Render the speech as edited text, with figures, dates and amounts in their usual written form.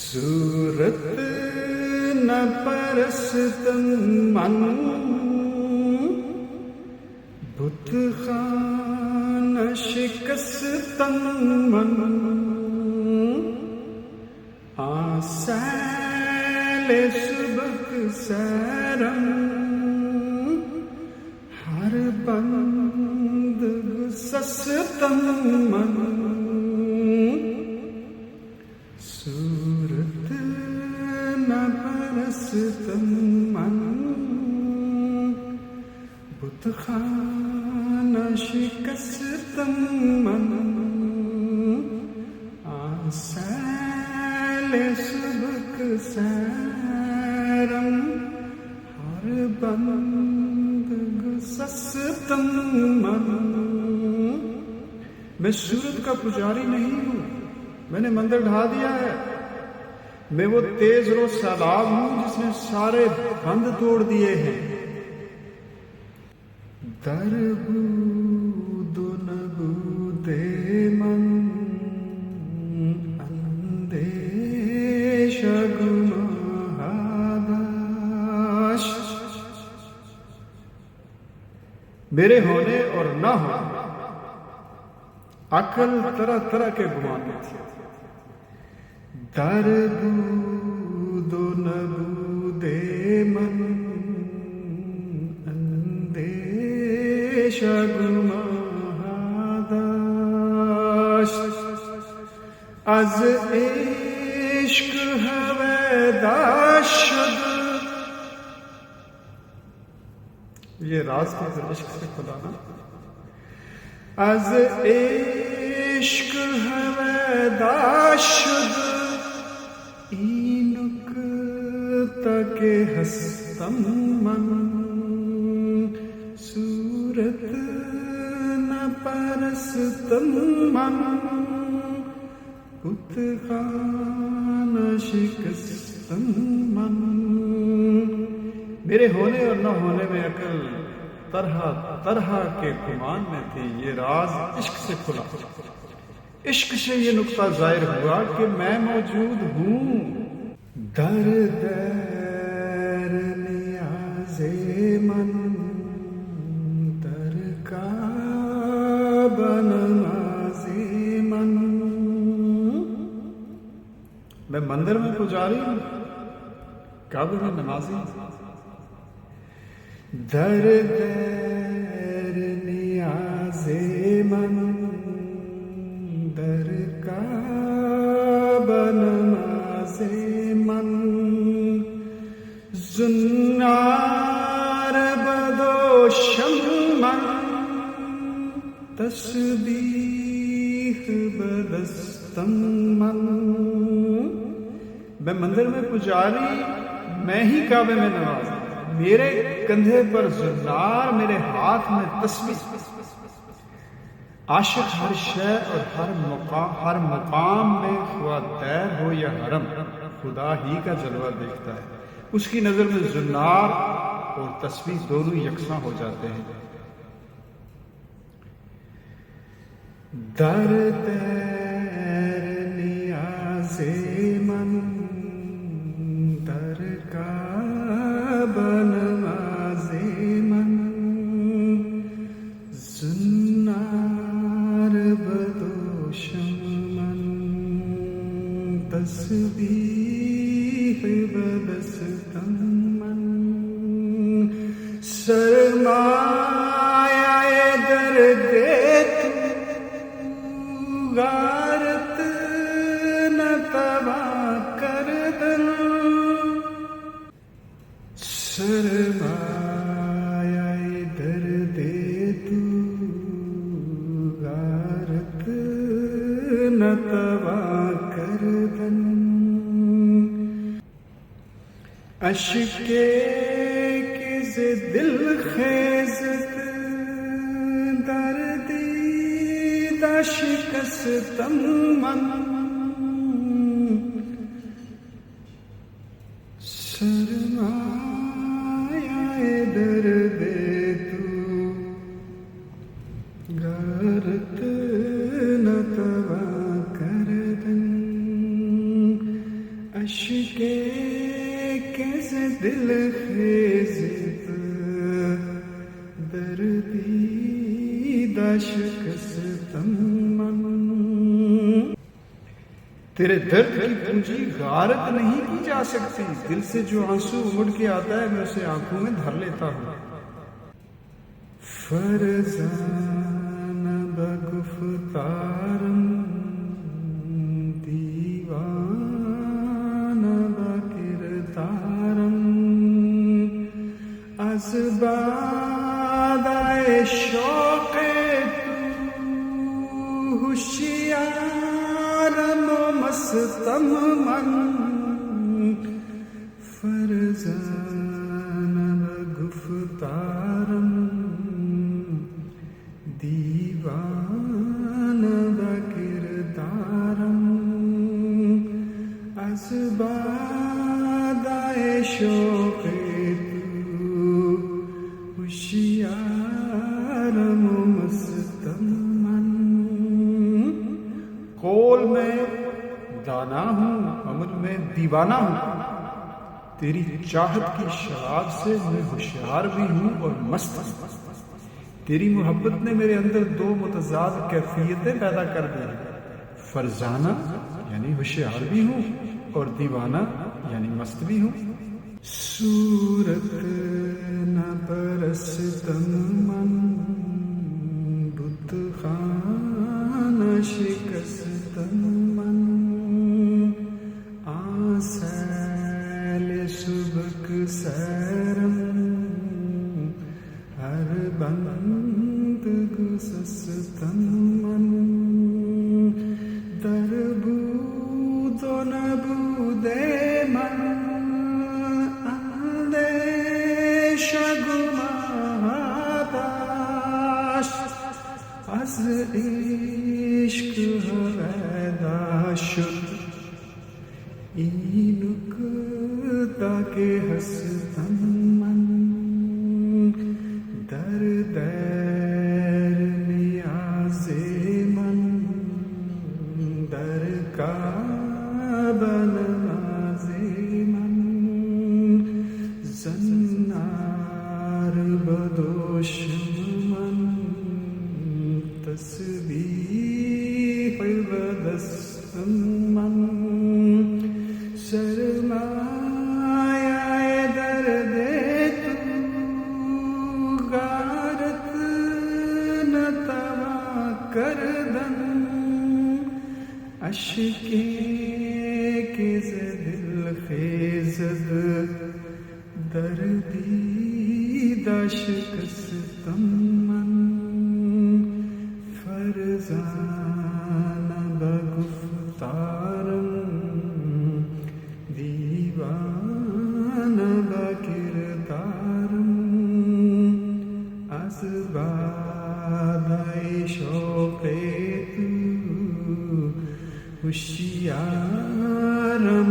सूरत न परस्तन मन, बुत खान शिकस्तन मन, आसैल सुबक सैरम, हर बंद सस्तन मन, सूरत न परस्तन मन, बुत खान शिकस्तन मन, आसैल सुबक सैरम, हर बंद सस्तन मन। मैं सूरत का पुजारी नहीं हूँ, मैंने मंदिर ढा दिया है। मैं वो तेज रोज सैलाब हूं जिसने सारे बंद तोड़ दिए हैं। दरबूदो नबूदे मन, अंदेश गुमाहादाश। मेरे होने और न होने अकल तरह तरह के गुमान में थी। दरबूदो नबूदे मन, अंदेश गुमाहादाश। az इश्क हवेदाश। ये राज का इश्क से खुदा ना। az इश्क हवेदाश इनुक तके हस्तम मन, सूरत न परस्तम मन, बुत खान शिकस्तम मन। मेरे होने और न होने में अकल तरह तरह के गुमान में थी। ये राज इश्क से खुला। इश्क से ये नुक्ता जाहिर हुआ कि मैं मौजूद हूँ। दर दर नियाज़े मन, दर का बनमाज़े मन। मैं मंदिर में पुजारी हूँ, काबे में नमाजी। दर दर नियाज़े मन, दर का बनमाज़े मन। जुन्नार बदोशम मन, तस्बीह बदस्तम मन। मैं मंदिर में पुजारी, मैं ही काबे में नमाज। मेरे कंधे पर जुन्नार, मेरे हाथ में तस्बीह। आशिक हर शय और हर मकाम में खुदा दैर हो या हरम, खुदा ही का जलवा देखता है। उसकी नजर में जुन्नार और तस्बीह दोनों यकसां हो जाते हैं। दर दर नियाज़े मन, दर का बनमाज़े मन। जुन्नार बदोशम मन, तस्बीह बदस्तम मन। सरमाया दर्दे तू गारत न तवा कर दन। सरमाया दर्दे तू गारत न तवा कर दन। अश्के किसे दिल खेजत दर्दी शिकस्तम मन। सरमाया दर्दे तू गारत न तवा कर दन। عشق کیس دل خیزت دردی شکستم من. تیرے درد کی پونجی غارت نہیں کی جا سکتی. دل سے جو آنسو اڑ کے آتا ہے میں اسے آنکھوں میں دھر لیتا ہوں. فرزان بگفتارم دیوان بکردارم از بادائے شوق تو ہوشیارم و مستم من. فرزان بگفتارم دیوان بکردارم از بادائے شوق تو ہوشیارم و مستم من. قول میں دانا ہوں عمل میں دیوانہ ہوں. تیری چاہت کی شراب سے میں ہوشیار بھی ہوں اور مست ہوں. تیری محبت نے میرے اندر دو متضاد کیفیتیں پیدا کر دی. فرزانہ یعنی ہوشیار بھی ہوں اور دیوانہ یعنی مست بھی ہوں. صورت نہ پرستم من بت خانہ شکستم من. آسیل سبک سیرم ہر بند گسستم من. در بود و نبود من اندیشه گماه داشت. از عشق هویدا شد این نکته که هستم من. در نیاز من در کعبه نماز من. زنار بدوشم من تسبیح بدستم من. سرمایہ درد تو غارت نتوا کردن. اشکیں کے دل خیزد دردی شکستم من. فرزان بگفتارم دیوان بکردارم از بادائے شوق تو ہوشیارم